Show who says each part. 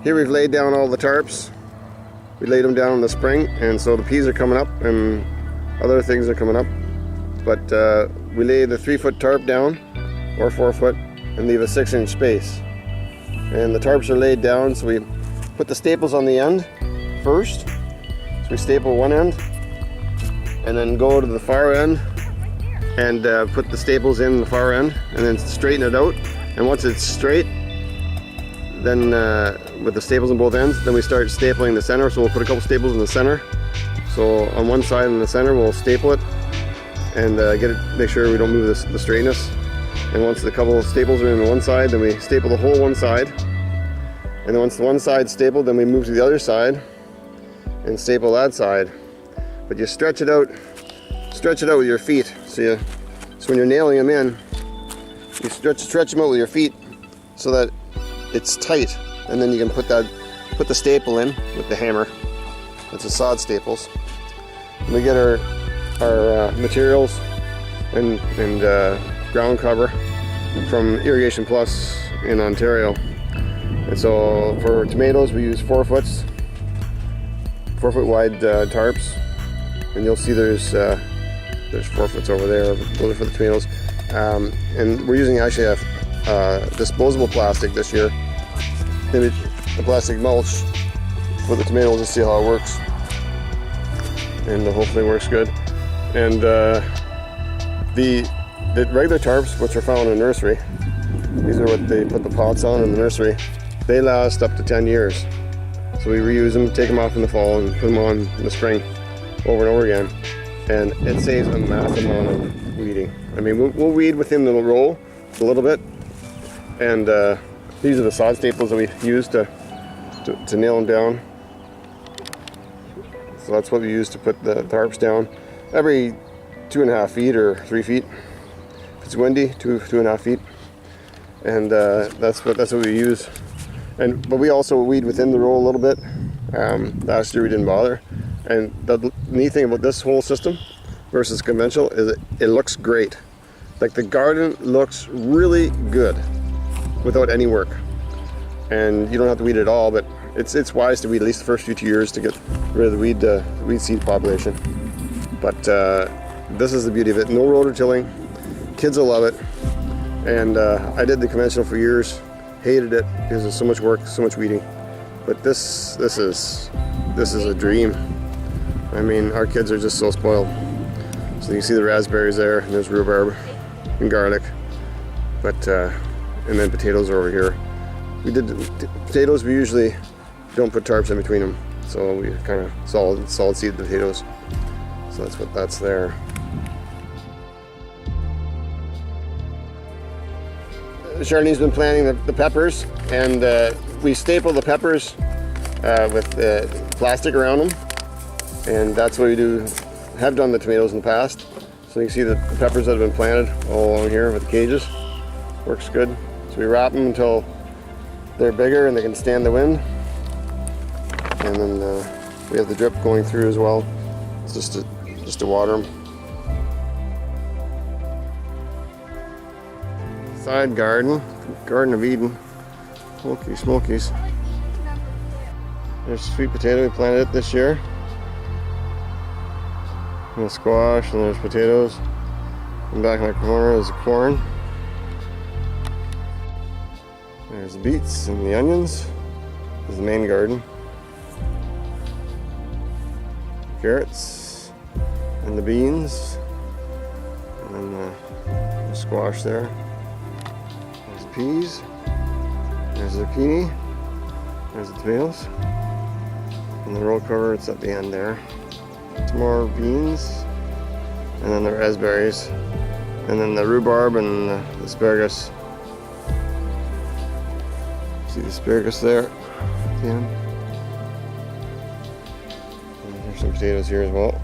Speaker 1: Here we've laid down all the tarps. We laid them down in the spring, and so the peas are coming up and other things are coming up. But we lay the 3-foot tarp down, or 4-foot, and leave a 6-inch space. And the tarps are laid down, so we put the staples on the end first. So we staple one end, and then go to the far end and put the staples in the far end, and then straighten it out. And once it's straight, then with the staples on both ends, then we start stapling the center. So we'll put a couple staples in the center. So on one side in the center, we'll staple it and make sure we don't move the straightness. And once the couple of staples are in one side, then we staple the whole one side. And then once the one side's stapled, then we move to the other side and staple that side. But you stretch it out with your feet. So when you're nailing them in, you stretch them out with your feet so that it's tight, and then you can put the staple in with the hammer. It's a sod staples. And we get our materials and ground cover from Irrigation Plus in Ontario. And so for tomatoes we use 4-foot wide tarps, and you'll see there's 4-foots over there. Those are for the tomatoes, and we're using actually a disposable plastic this year, maybe a plastic mulch for the tomatoes, to see how it works, and hopefully it works good. And the regular tarps, which are found in a nursery, these are what they put the pots on in the nursery, they last up to 10 years. So we reuse them, take them off in the fall and put them on in the spring over and over again, and it saves a massive amount of weeding. I mean, we'll weed within the row a little bit, and these are the sod staples that we use to nail them down. So that's what we use to put the tarps down every 2.5 feet or 3 feet. If it's windy, 2.5 feet, and that's what we use. But we also weed within the row a little bit. Last year we didn't bother. And the neat thing about this whole system versus conventional is it looks great. Like, the garden looks really good without any work. And you don't have to weed at all, but it's wise to weed at least the first few years to get rid of the weed seed population. But this is the beauty of it. No rotor tilling. Kids will love it. And I did the conventional for years. Hated it because there's so much work, so much weeding. But this is a dream. I mean, our kids are just so spoiled. So you can see the raspberries there, and there's rhubarb and garlic. But and then potatoes are over here. We did potatoes. We usually don't put tarps in between them, so we kind of solid seed potatoes. So that's there. Charlene's been planting the peppers, and we staple the peppers with plastic around them, and that's what we have done the tomatoes in the past. So you can see the peppers that have been planted all along here with the cages. Works good. So we wrap them until they're bigger and they can stand the wind, and then we have the drip going through as well. It's just to water them. Side garden of Eden. Holy smokies. There's sweet potato, we planted it this year. And the squash, and there's potatoes. And back in that corner is the corn. There's the beets and the onions. This is the main garden. Carrots and the beans. And then the squash there. There's the peas. There's the zucchini. There's the tomatoes. And the roll cover, it's at the end there. Some more beans. And then the raspberries. And then the rhubarb and the asparagus. See the asparagus there at the end. And there's some potatoes here as well.